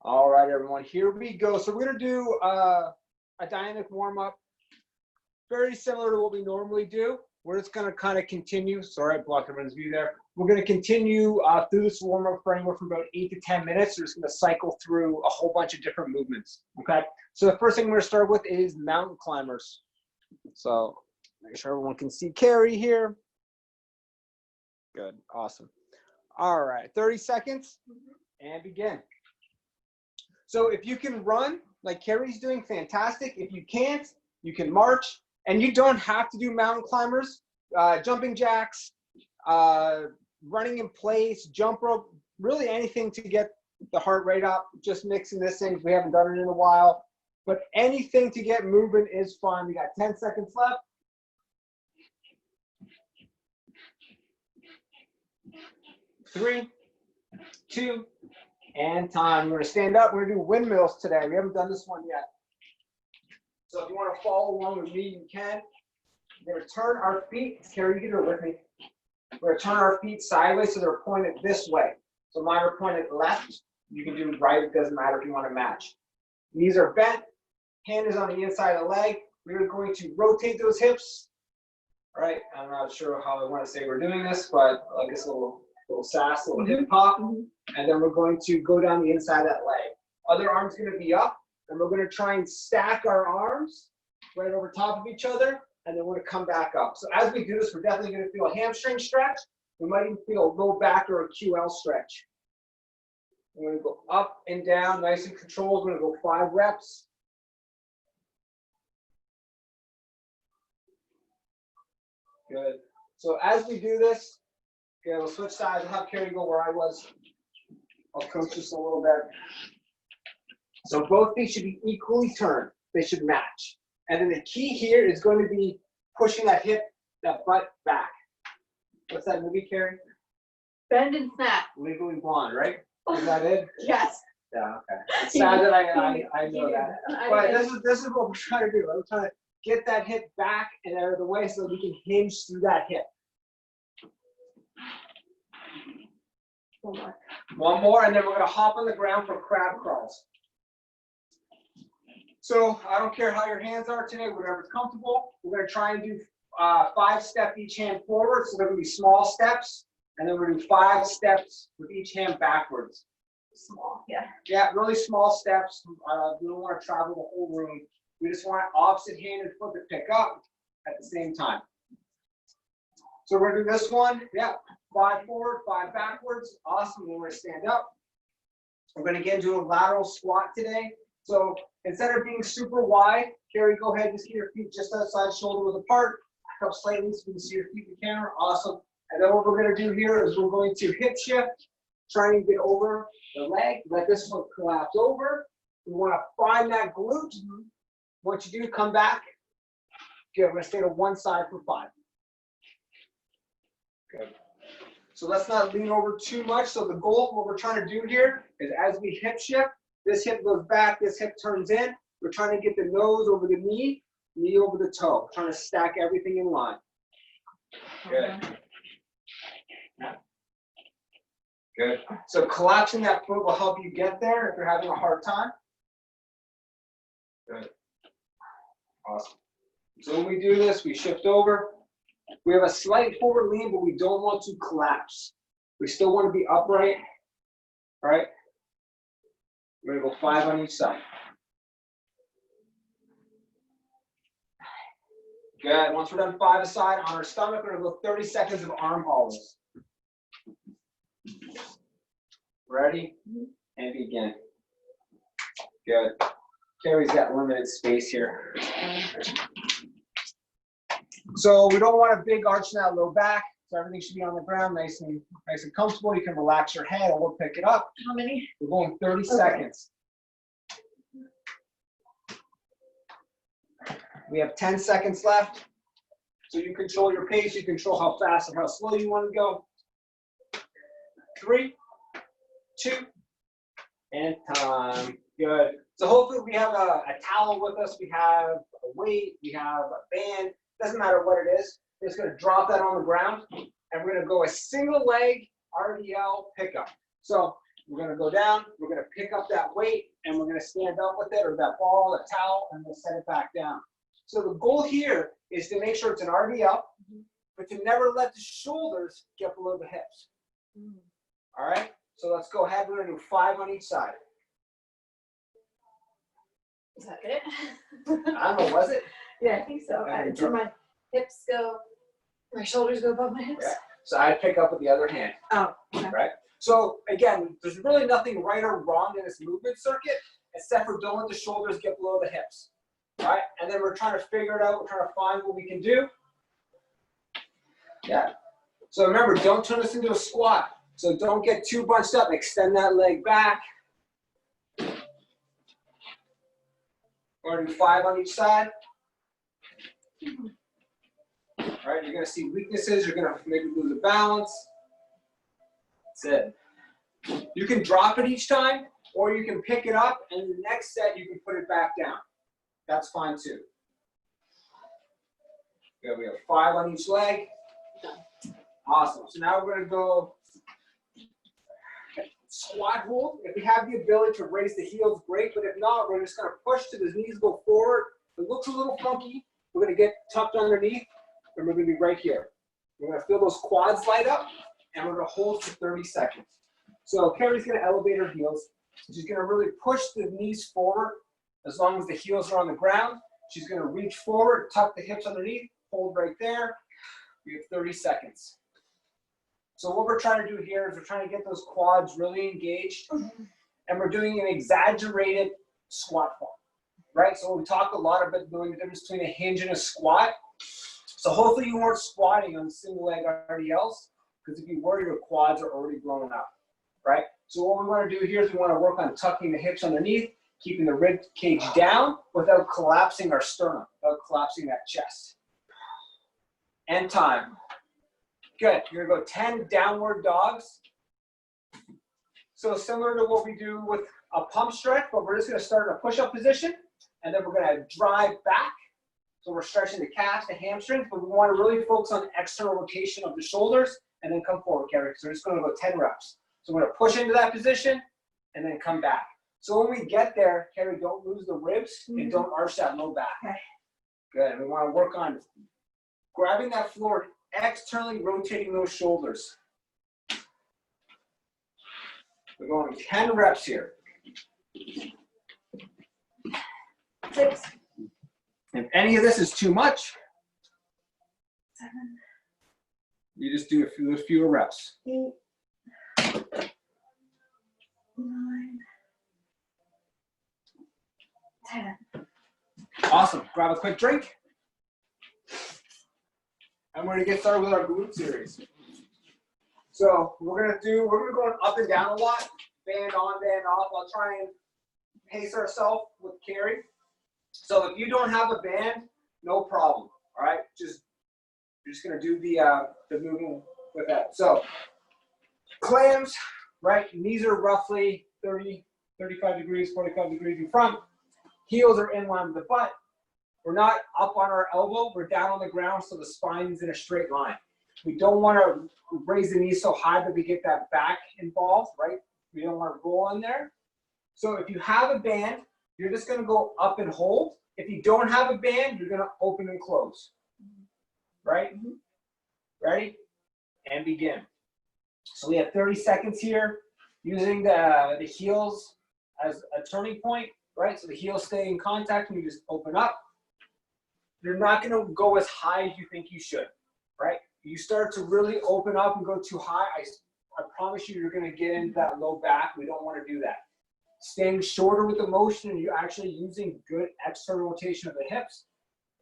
All right, everyone, here we go. So we're gonna do a dynamic warm-up, very similar to what we normally do. We're just gonna kind of continue. Sorry, I blocked everyone's view there. We're gonna continue through this warm-up for anywhere from about 8 to 10 minutes. We're just gonna cycle through a whole bunch of different movements, okay? So the first thing we're gonna start with is mountain climbers. So make sure everyone can see Carrie here. Good, awesome. All right, 30 seconds and begin. So if you can run like Carrie's doing, fantastic. If you can't, you can march, and you don't have to do mountain climbers, jumping jacks, running in place, jump rope, really anything to get the heart rate up. Just mixing this in because we haven't done it in a while. But anything to get moving is fine. We got 10 seconds left. 3, 2, and time. We're gonna stand up. We're gonna do windmills today. We haven't done this one yet. So if you want to follow along with me, you can. We're gonna turn our feet. Carrie, you can do it with me. We're gonna turn our feet sideways so they're pointed this way. So mine are pointed left. You can do right. It doesn't matter if you want to match. Knees are bent. Hand is on the inside of the leg. We're going to rotate those hips. All right. I'm not sure how I want to say we're doing this, but I guess a little sass, a little hip hop. And then we're going to go down the inside of that leg. Other arm's going to be up, and we're going to try and stack our arms right over top of each other, and then we're going to come back up. So as we do this, we're definitely going to feel a hamstring stretch. We might even feel a low back or a QL stretch. We're going to go up and down, nice and controlled. We're going to go 5 reps. Good. So as we do this, okay, we'll switch sides. I'll have Carrie go where I was. I'll coach just a little bit. So both feet should be equally turned. They should match. And then the key here is going to be pushing that hip, that butt back. What's that movie, Carrie? Bend and snap. Legally Blonde, right? Is that it? Yes. Yeah, okay. It's sad that I know that. But this is what we're trying to do. We're trying to get that hip back and out of the way so that we can hinge through that hip. One more, and then we're going to hop on the ground for crab crawls. So I don't care how your hands are today, whatever's comfortable. We're going to try and do 5 steps each hand forward. So they're going to be small steps, and then we're going to do 5 steps with each hand backwards. Small, yeah. Yeah, really small steps. We don't want to travel the whole room. We just want opposite hand and foot to pick up at the same time. So we're going to do this one. Yeah. 5 forward, 5 backwards. Awesome. We're going to stand up. We're going to again do a lateral squat today. So instead of being super wide, Carrie, go ahead and just get your feet just outside shoulder width apart. Back up slightly so you can see your feet in the camera. Awesome. And then what we're going to do here is we're going to hip shift, trying to get over the leg. Let this one collapse over. We want to find that glute. Once you do, come back. Good. We're going to stay to one side for 5. Good. So let's not lean over too much. So the goal, what we're trying to do here is as we hip shift, this hip goes back, this hip turns in. We're trying to get the nose over the knee over the toe. We're trying to stack everything in line. Good. Good. So collapsing that foot will help you get there if you're having a hard time. Good. Awesome. So when we do this, we shift over. We have a slight forward lean, but we don't want to collapse. We still want to be upright. All right. We're going to go 5 on each side. Good. Once we're done 5 aside on our stomach, we're going to go 30 seconds of arm hollows. Ready? And begin. Good. Carrie's got limited space here. So we don't want a big arch in that low back. So everything should be on the ground, nice and comfortable. You can relax your head, or we'll pick it up. How many? We're going 30 seconds. We have 10 seconds left. So you control your pace. You control how fast or how slow you want to go. 3, 2, and time. Good. So hopefully we have a towel with us. We have a weight. We have a band. Doesn't matter what it is. We're just going to drop that on the ground, and we're going to go a single leg RDL pickup. So We're gonna go down, we're gonna pick up that weight, and we're gonna stand up with it, or that ball, a towel, and we'll set it back down. So the goal here is to make sure it's an RV up, but to never let the shoulders get below the hips. All right, so let's go ahead. We're gonna do 5 on each side. Is that it? I don't know, was it? Yeah, I think so. Until my hips go, my shoulders go above my hips. Yeah. So I pick up with the other hand. Oh, okay. Right? So again, there's really nothing right or wrong in this movement circuit, except for don't let the shoulders get below the hips. All right? And then we're trying to figure it out. We're trying to find what we can do. Yeah. So remember, don't turn this into a squat. So don't get too bunched up. Extend that leg back. We're going to do 5 on each side. All right, you're going to see weaknesses. You're going to maybe lose a balance. That's it. You can drop it each time, or you can pick it up, and the next set you can put it back down. That's fine too. Good, we have 5 on each leg. Awesome. So now we're going to go squat hold. If we have the ability to raise the heels, great. But if not, we're just going to push till the knees go forward. It looks a little funky. We're going to get tucked underneath, and we're going to be right here. We're going to feel those quads light up, and we're going to hold for 30 seconds. So Carrie's going to elevate her heels. She's going to really push the knees forward as long as the heels are on the ground. She's going to reach forward, tuck the hips underneath, hold right there. We have 30 seconds. So what we're trying to do here is we're trying to get those quads really engaged, and we're doing an exaggerated squat form, right? So we talk a lot about doing the difference between a hinge and a squat. So hopefully you weren't squatting on single leg RDLs, because if you were, your quads are already blown up, right? So what we want to do here is we want to work on tucking the hips underneath, keeping the rib cage down without collapsing our sternum, without collapsing that chest. And time. Good. You're going to go 10 downward dogs. So similar to what we do with a pump stretch, but we're just going to start in a push-up position, and then we're going to drive back. So we're stretching the calves, the hamstrings, but we want to really focus on external rotation of the shoulders, and then come forward, Carrie. So we're just going to go 10 reps. So we're going to push into that position, and then come back. So when we get there, Carrie, don't lose the ribs, and don't arch that low back. Okay. Good. We want to work on grabbing that floor, externally rotating those shoulders. We're going 10 reps here. 6. If any of this is too much, 7. you just do a fewer reps. 8. 9. 10. Awesome. Grab a quick drink. And we're going to get started with our glute series. So we're going to go up and down a lot, band on, band off. I'll try and pace ourselves with Carrie. So if you don't have a band, no problem. All right, you're just going to do the movement with that. So clams, right? Knees are roughly 30, 35 degrees, 45 degrees in front. Heels are in line with the butt. We're not up on our elbow. We're down on the ground, so the spine's in a straight line. We don't want to raise the knees so high that we get that back involved, right? We don't want to roll in there. So if you have a band, you're just going to go up and hold. If you don't have a band, you're going to open and close. Right? Ready? And begin. So we have 30 seconds here, using the heels as a turning point, right? So the heels stay in contact and you just open up. You're not going to go as high as you think you should, right? You start to really open up and go too high, I promise you're going to get into that low back. We don't want to do that. Staying shorter with the motion and you're actually using good external rotation of the hips,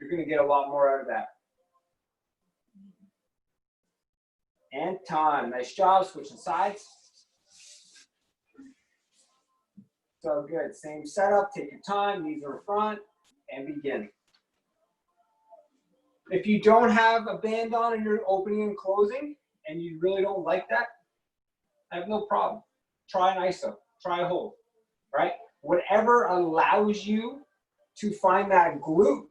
you're going to get a lot more out of that. And time. Nice job. Switching sides. So good. Same setup. Take your time. Knees are in front. And begin. If you don't have a band on and you're opening and closing, and you really don't like that, I have no problem. Try an iso. Try a hold. Right? Whatever allows you to find that glute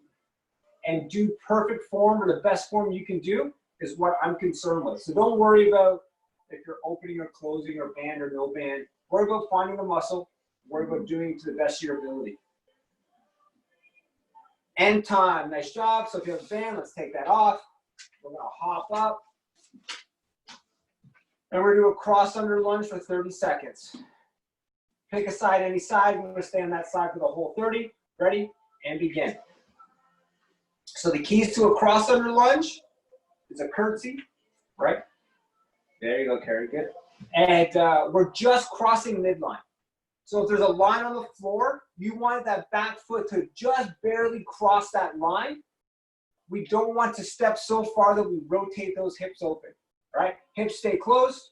and do perfect form or the best form you can do is what I'm concerned with. So don't worry about if you're opening or closing or band or no band. Worry about finding the muscle. Worry about doing it to the best of your ability. End time. Nice job. So if you have a band, let's take that off. We're going to hop up. And we're going to do a cross under lunge for 30 seconds. Pick a side, any side. We're going to stay on that side for the whole 30. Ready? And begin. So the keys to a cross under lunge is a curtsy, right? There you go, Carrie, good. And we're just crossing midline. So if there's a line on the floor, you want that back foot to just barely cross that line. We don't want to step so far that we rotate those hips open, right? Hips stay closed,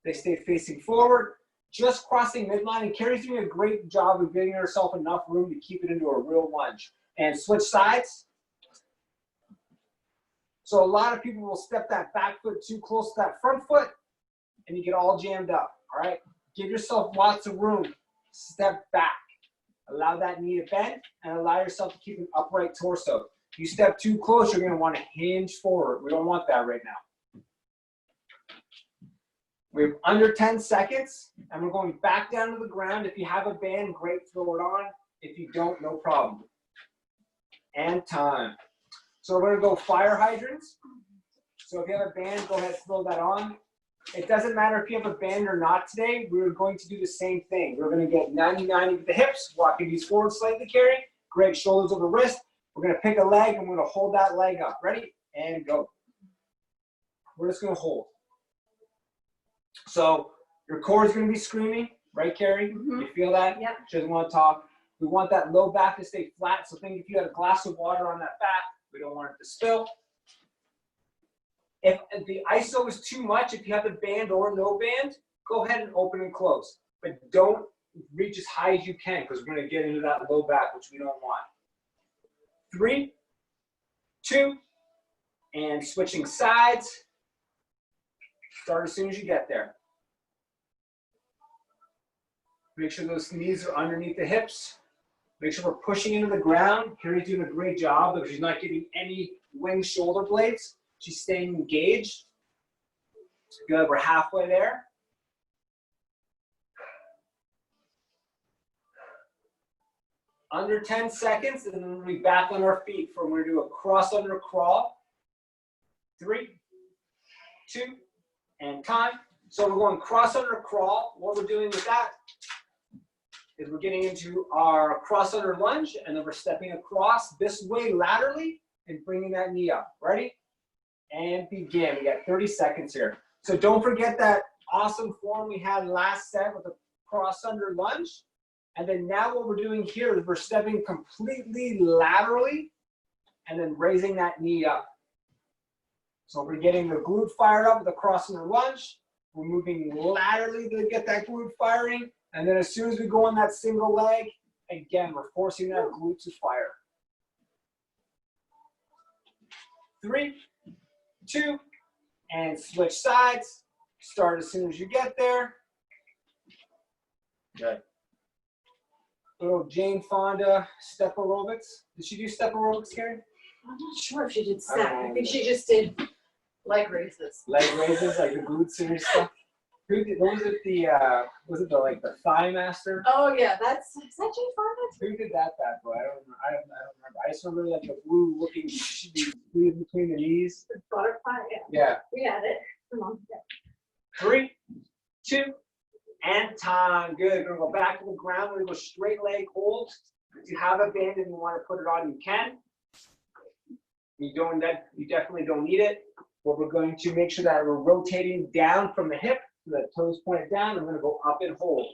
they stay facing forward, just crossing midline, and Carrie's doing a great job of giving herself enough room to keep it into a real lunge. And switch sides. So a lot of people will step that back foot too close to that front foot, and you get all jammed up, all right? Give yourself lots of room. Step back. Allow that knee to bend, and allow yourself to keep an upright torso. If you step too close, you're going to want to hinge forward. We don't want that right now. We have under 10 seconds, and we're going back down to the ground. If you have a band, great, throw it on. If you don't, no problem. And time. So we're going to go fire hydrants. So if you have a band, go ahead and throw that on. It doesn't matter if you have a band or not today. We're going to do the same thing. We're going to get 90-90 with the hips, walking these forward slightly, Carrie. Great, shoulders over wrist. We're going to pick a leg, and we're going to hold that leg up. Ready? And go. We're just going to hold. So your core is going to be screaming, right, Carrie? You feel that? Yep. She doesn't want to talk. We want that low back to stay flat. So think if you had a glass of water on that back, we don't want it to spill. If the ISO is too much, if you have a band or no band, go ahead and open and close. But don't reach as high as you can because we're going to get into that low back, which we don't want. 3, 2, and switching sides. Start as soon as you get there. Make sure those knees are underneath the hips. Make sure we're pushing into the ground. Carrie's doing a great job because she's not getting any wing shoulder blades. She's staying engaged. Good, we're halfway there. Under 10 seconds, and then we'll be back on our feet for we're going to do a cross under crawl. 3, 2, and time. So we're going cross under crawl. What we're doing with that is we're getting into our cross under lunge, and then we're stepping across this way laterally and bringing that knee up. Ready? And begin. We got 30 seconds here. So don't forget that awesome form we had last set with the cross under lunge. And then now what we're doing here is we're stepping completely laterally and then raising that knee up. So we're getting the glute fired up with the cross under lunge. We're moving laterally to get that glute firing. And then as soon as we go on that single leg, again, we're forcing that glute to fire. 3, 2, and switch sides. Start as soon as you get there. Good. Little Jane Fonda step aerobics. Did she do step aerobics, Carrie? I'm not sure if she did step. I think she just did leg raises. Leg raises, like the glute series stuff. Who did? What was it? Was it the Thigh Master? Oh yeah, is that Jane Fonda? Who did that bad boy? I don't remember. I just remember like the blue looking sleeve between the knees. The butterfly. Yeah. Yeah. We had it. Come on. Yeah. 3, 2, and time. Good. We're gonna go back to the ground. We're gonna go straight leg hold. If you have a band and you want to put it on, you can. You definitely don't need it. But we're going to make sure that we're rotating down from the hip so that toes pointed down. I'm going to go up and hold.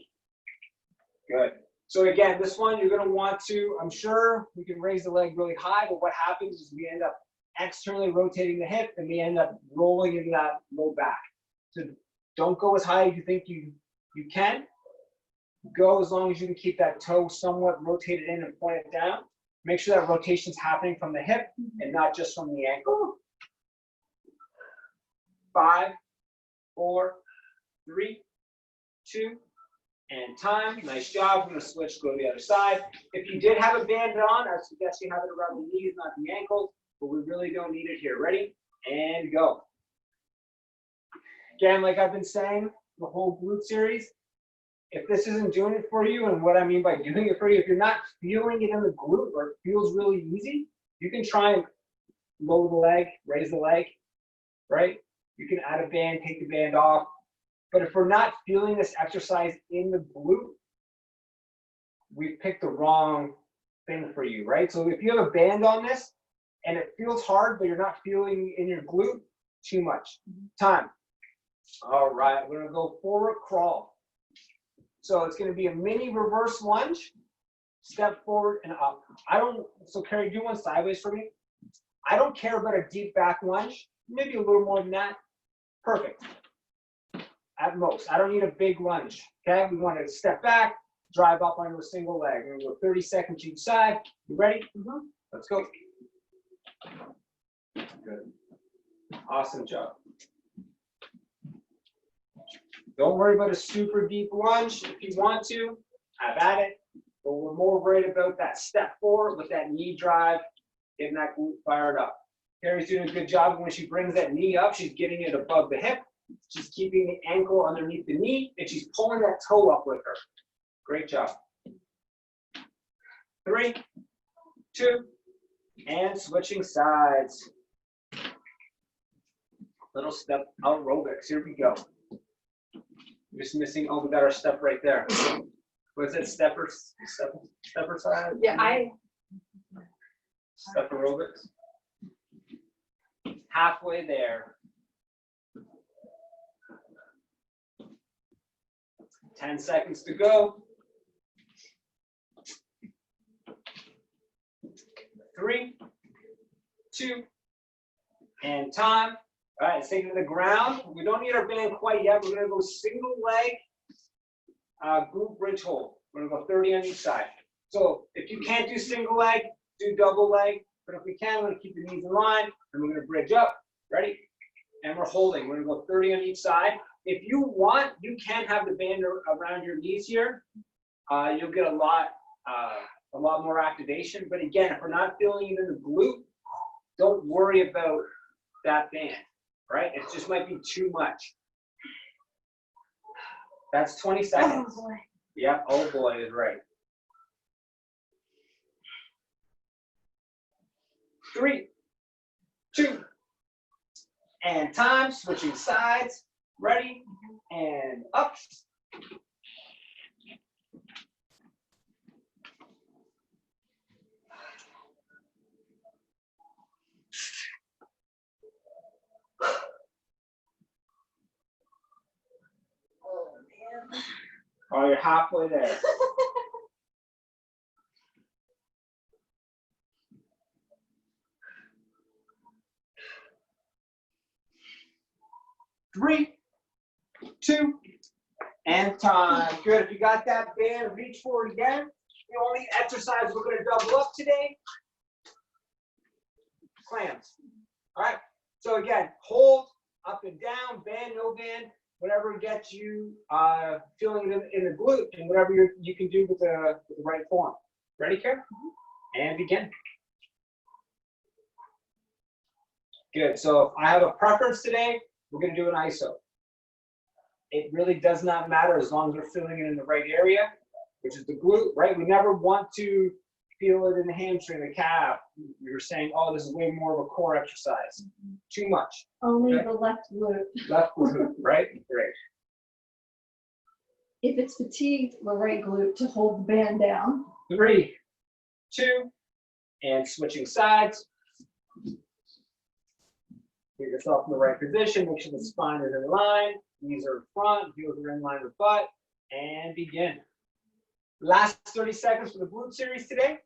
Good. So again, this one you're going to want to, I'm sure we can raise the leg really high, but what happens is we end up externally rotating the hip and we end up rolling into that low back. So don't go as high as you think you can. Go as long as you can keep that toe somewhat rotated in and pointed down. Make sure that rotation's happening from the hip and not just from the ankle. 5, 4, 3, 2, and time. Nice job. We're going to switch, go to the other side. If you did have a band on, I suggest you have it around the knees, not the ankles, but we really don't need it here. Ready? And go. Again, like I've been saying, the whole glute series, if this isn't doing it for you, and what I mean by doing it for you, if you're not feeling it in the glute or it feels really easy, you can try and lower the leg, raise the leg, right? You can add a band, take the band off. But if we're not feeling this exercise in the glute, we've picked the wrong thing for you, right? So if you have a band on this and it feels hard, but you're not feeling in your glute, too much. Time. All right, we're gonna go forward crawl. So it's gonna be a mini reverse lunge, step forward and up. So Carrie, do one sideways for me. I don't care about a deep back lunge, maybe a little more than that. Perfect. At most, I don't need a big lunge, okay? We want to step back, drive up onto a single leg. We're gonna go 30 seconds each side. You ready? Let's go. Good. Awesome job. Don't worry about a super deep lunge. If you want to, have at it. But we're more worried about that step forward with that knee drive, getting that glute fired up. Carrie's doing a good job. When she brings that knee up, she's getting it above the hip. She's keeping the ankle underneath the knee, and she's pulling that toe up with her. Great job. 3, 2, and switching sides. Little step aerobics. Here we go. Just missing. Oh, we got our step right there. Was it stepper side? Yeah, Step aerobics. Halfway there. 10 seconds to go. 3, 2, and time. All right, let's take it to the ground. We don't need our band quite yet. We're gonna go single leg glute bridge hold. We're gonna go 30 on each side. So if you can't do single leg, do double leg. But if we can, we're gonna keep the knees in line, and we're gonna bridge up. Ready? And we're holding. We're gonna go 30 on each side. If you want, you can have the band around your knees here. You'll get a lot more activation. But again, if we're not feeling it in the glute, don't worry about that band, right? It just might be too much. That's 20 seconds. Oh boy. Yep, oh boy is right. 3, 2, and time. Switching sides. Ready? And up. Oh man. Oh, you're halfway there. 3, 2, and time. Good. If you got that band, reach for it again. The only exercise we're going to double up today, clams. All right. So again, hold, up and down, band, no band, whatever gets you feeling it in the glute, and whatever you can do with the right form. Ready, Karen? And begin. Good. So if I have a preference today, we're going to do an iso. It really does not matter as long as we're feeling it in the right area, which is the glute, right? We never want to feel it in the hamstring, the calf. We were saying, oh, this is way more of a core exercise. Too much. Only Okay. the left glute. Left glute, right? Great. If it's fatigued, the right glute to hold the band down. 3, 2, and switching sides. Get yourself in the right position. Make sure the spine is in line. Knees are in front. Heels are in line with butt. And begin. Last 30 seconds for the glute series today.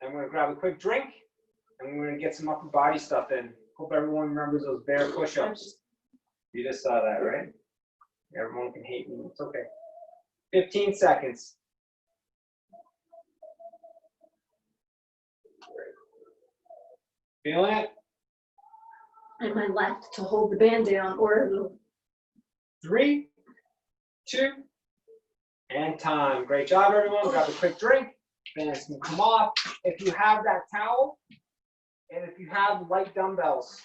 I'm going to grab a quick drink, and we're going to get some upper body stuff in. Hope everyone remembers those bear push-ups. You just saw that, right? Everyone can hate me. It's okay. 15 seconds. Feeling it? And my left to hold the band down, or 3, 2, and time. Great job, everyone. Grab a quick drink. Bands can come off. If you have that towel, and if you have light dumbbells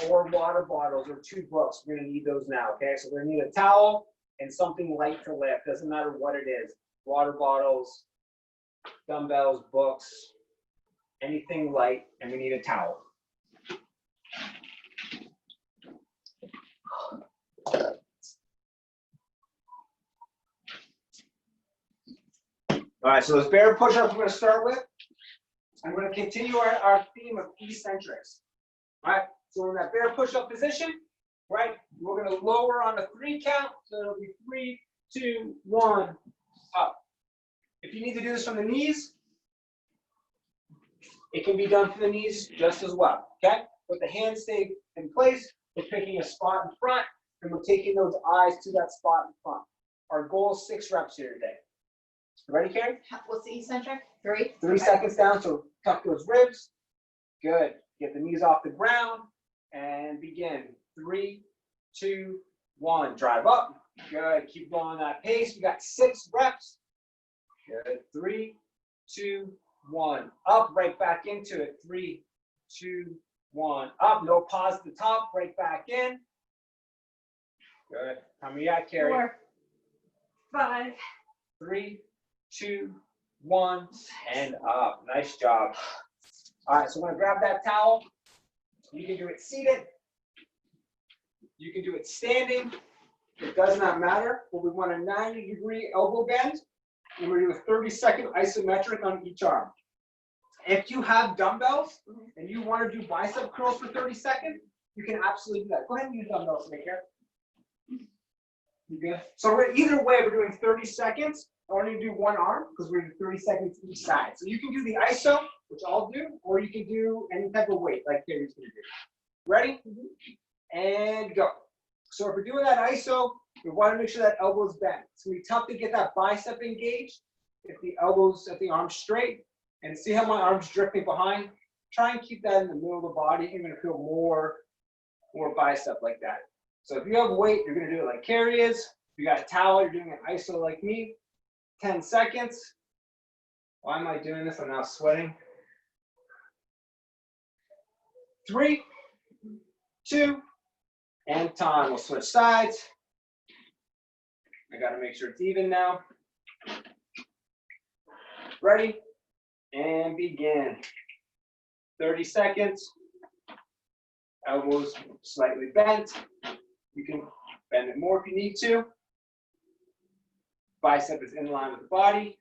or water bottles or 2 books, we're going to need those now, okay? So we're going to need a towel and something light to lift. Doesn't matter what it is. Water bottles, dumbbells, books, anything light, and we need a towel. All right, so those bear push-ups we're going to start with. I'm going to continue our theme of eccentrics. All right, so we're in that bear push-up position, right? We're going to lower on a 3 count, so it'll be 3, 2, 1, up. If you need to do this from the knees, it can be done from the knees just as well, okay? But the hands stay in place. We're picking a spot in front, and we're taking those eyes to that spot in front. Our goal is 6 reps here today. Ready, Carrie? What's the eccentric? 3? 3 seconds down, so tuck those ribs. Good. Get the knees off the ground and begin. 3, 2, 1. Drive up. Good. Keep going that pace. We got 6 reps. Good. 3, 2, 1. Up, right back into it. 3, 2, 1. Up. No pause at the top. Right back in. Good. How many you got, Carrie? 4, 5. 3, 2, 1, and up. Nice job. All right, so I'm going to grab that towel. You can do it seated. You can do it standing. It does not matter, but we want a 90-degree elbow bend, and we're going to do a 30-second isometric on each arm. If you have dumbbells and you want to do bicep curls for 30 seconds, you can absolutely do that. Go ahead and use dumbbells, make here. You good? So either way, we're doing 30 seconds. I want you to do one arm because we're doing 30 seconds each side. So you can do the iso, which I'll do, or you can do any type of weight like Carrie's going to do. Ready? And go. So if we're doing that iso, we want to make sure that elbow is bent. It's going to be tough to get that bicep engaged if the arm's straight. And see how my arm's drifting behind? Try and keep that in the middle of the body. You're going to feel more bicep like that. So if you have weight, you're going to do it like Carrie is. If you got a towel, you're doing an iso like me. 10 seconds. Why am I doing this? I'm now sweating. 3, 2, and time. We'll switch sides. I got to make sure it's even now. Ready? And begin. 30 seconds. Elbows slightly bent. You can bend it more if you need to. Bicep is in line with the body.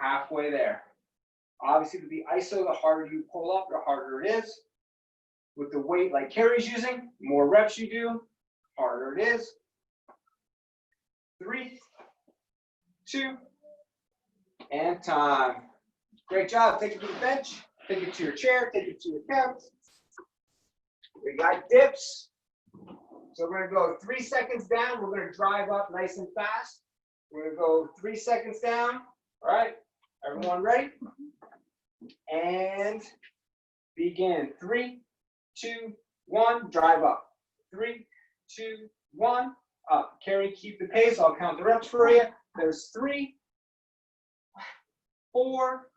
Halfway there. Obviously, with the iso, the harder you pull up, the harder it is. With the weight like Carrie's using, the more reps you do, harder it is. 3, 2, and time. Great job. Take it to the bench. Take it to your chair. Take it to your couch. We got dips. So we're going to go 3 seconds down. We're going to drive up nice and fast. We're going to go 3 seconds down. All right. Everyone ready? And begin. 3, 2, 1. Drive up. 3, 2, 1. Up. Carrie, keep the pace. I'll count the reps for you. There's 3, 4,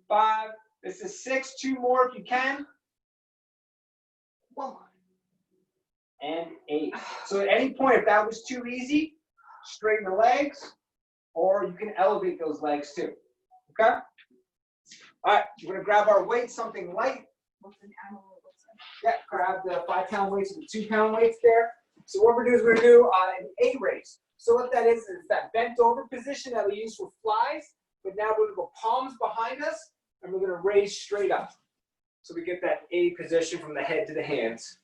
5. This is 6. 2 more if you can. 1 more. And 8. So at any point, if that was too easy, straighten the legs, or you can elevate those legs too. Okay? All right, we're gonna grab our weights, something light. Yeah, grab the 5-pound weights and the 2-pound weights there. So what we're doing is we're gonna do an A raise. So what that is that bent over position that we use for flies, but now we're gonna go palms behind us, and we're gonna raise straight up. So we get that A position from the head to the hands.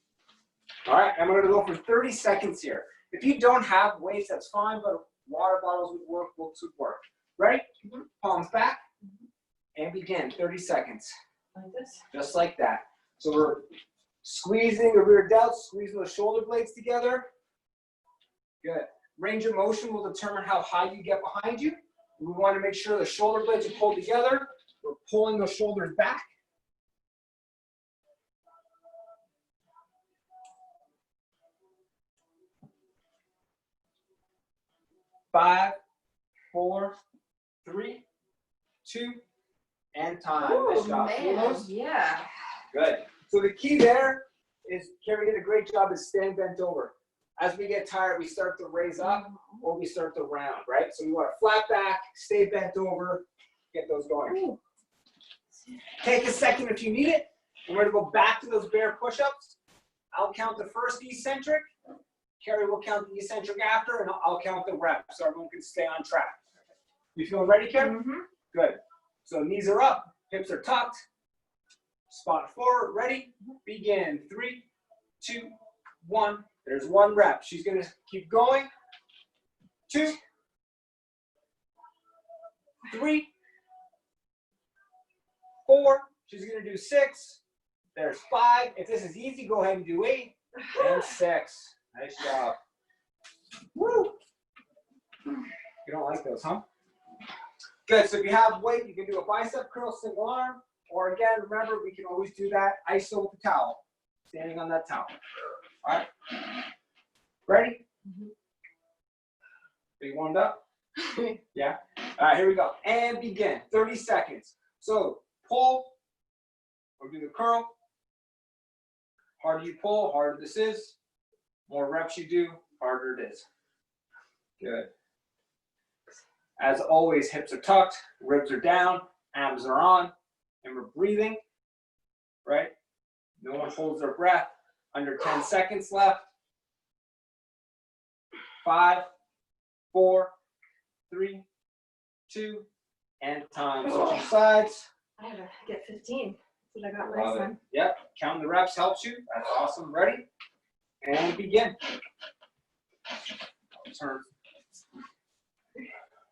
All right, and we're going to go for 30 seconds here. If you don't have weights, that's fine, but water bottles would work, books would work. Ready? Palms back, and begin. 30 seconds. Like this? Just like that. So we're squeezing the rear delts, squeezing the shoulder blades together. Good. Range of motion will determine how high you get behind you. We want to make sure the shoulder blades are pulled together. We're pulling those shoulders back. 5, 4, 3, 2, and time. Oh, Nice job. Feel man. those? Yeah. Good. So the key there is Carrie did a great job of staying bent over. As we get tired, we start to raise up or we start to round, right? So we want to flat back, stay bent over, get those going. Take a second if you need it. And we're going to go back to those bear push-ups. I'll count the first eccentric. Carrie will count the eccentric after, and I'll count the reps so everyone can stay on track. You feeling ready, Carrie? Mm-hmm. Good. So knees are up, hips are tucked. Spot forward, ready, begin. 3, 2, 1. There's 1 rep. She's going to keep going. 2, 3, 4. She's going to do 6. There's 5. If this is easy, go ahead and do 8 and 6. Nice job. Woo! You don't like those, huh? Good. So if you have weight, you can do a bicep curl, single arm. Or again, remember, we can always do that iso with the towel. Standing on that towel. All right. Ready? Are you warmed up? Yeah? All right, here we go. And begin. 30 seconds. So pull or do the curl. Harder you pull, harder this is. More reps you do, harder it is. Good. As always, hips are tucked, ribs are down, abs are on, and we're breathing, right? No one holds their breath. Under 10 seconds left. 5, 4, 3, 2, and time. Switching sides. I have to get 15. That's what I got Love last it. time. Yep, counting the reps helps you. That's awesome. Ready? And begin. Turn.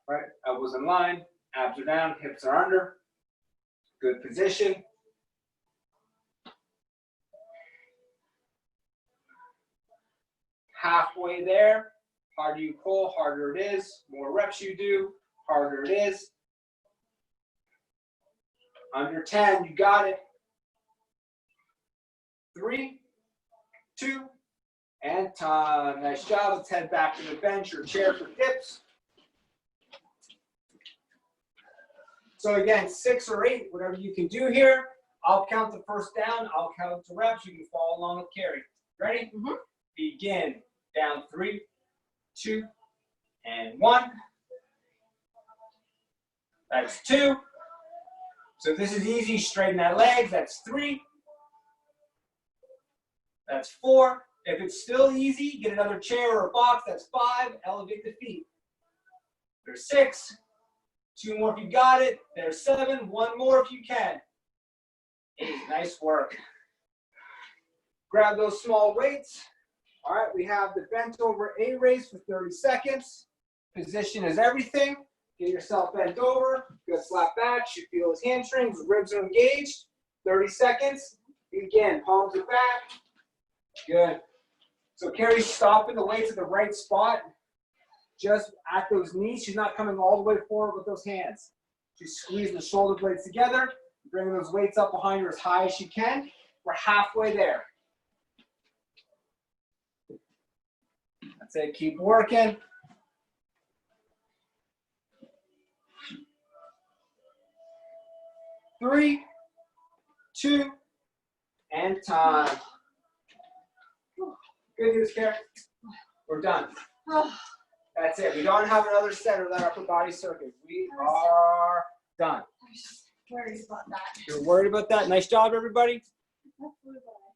Right, elbows in line, abs are down, hips are under. Good position. Halfway there. Harder you pull, harder it is. More reps you do, harder it is. Under 10, you got it. 3, 2, and time. Nice job. Let's head back to the bench or chair for dips. So again, 6 or 8, whatever you can do here. I'll count the first down. I'll count the reps. You can follow along with Carrie. Ready? Mm-hmm. Begin. Down 3, 2, and 1. That's 2. So if this is easy, straighten that leg. That's 3. That's 4. If it's still easy, get another chair or a box. That's 5. Elevate the feet. There's 6. 2 more if you got it. There's 7. 1 more if you can. 8. Nice work. Grab those small weights. All right, we have the bent over A raise for 30 seconds. Position is everything. Get yourself bent over. Good flat back. Should feel his hamstrings. Ribs are engaged. 30 seconds. Begin. Palms are back. Good. So Carrie's stopping the weights at the right spot. Just at those knees. She's not coming all the way forward with those hands. She's squeezing the shoulder blades together. Bringing those weights up behind her as high as she can. We're halfway there. That's it. Keep working. Three, 2, and time. Good news, Karen. We're done. That's it. We don't have another set of that upper body circuit. We are done. I was just worried about that. You're worried about that? Nice job, everybody. That's really bad.